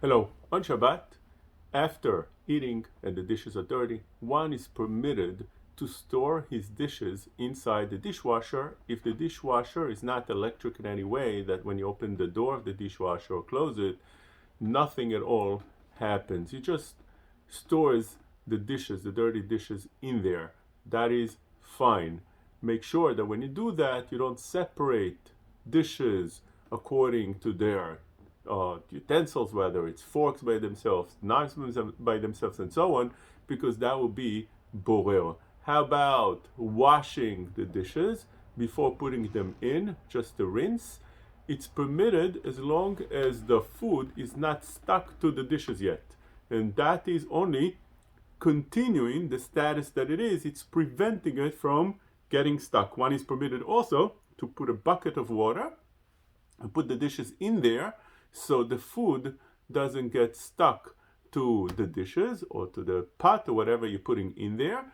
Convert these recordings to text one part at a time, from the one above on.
Hello. On Shabbat, after eating and the dishes are dirty, one is permitted to store his dishes inside the dishwasher if the dishwasher is not electric in any way that when you open the door of the dishwasher or close it, nothing at all happens. He just stores the dishes, the dirty dishes in there. That is fine. Make sure that when you do that, you don't separate dishes according to their utensils, whether it's forks by themselves, knives by themselves, and so on, because that will be borer. How about washing the dishes before putting them in, just to rinse? It's permitted as long as the food is not stuck to the dishes yet. And that is only continuing the status that it is. It's preventing it from getting stuck. One is permitted also to put a bucket of water and put the dishes in there so the food doesn't get stuck to the dishes or to the pot or whatever you're putting in there.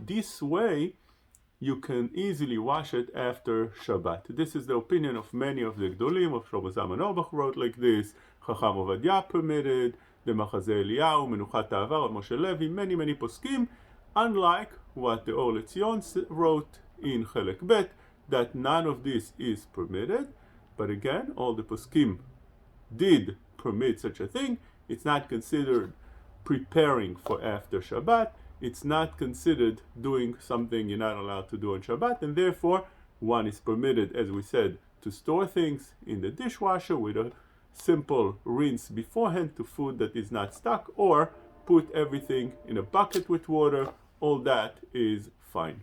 This way, you can easily wash it after Shabbat. This is the opinion of many of the Gdolim. Of Shlomo Zalman Auerbach wrote like this. Chacham Ovadia permitted. The Machazeh Eliyahu, Menuchat Ta'avar, Moshe Levi, many poskim. Unlike what the Or Letzion wrote in Chelek Bet, that none of this is permitted. But again, all the poskim did permit such a thing. It's not considered preparing for after Shabbat. It's not considered doing something you're not allowed to do on Shabbat, and therefore one is permitted, as we said, to store things in the dishwasher with a simple rinse beforehand to food that is not stuck, or put everything in a bucket with water. All that is fine.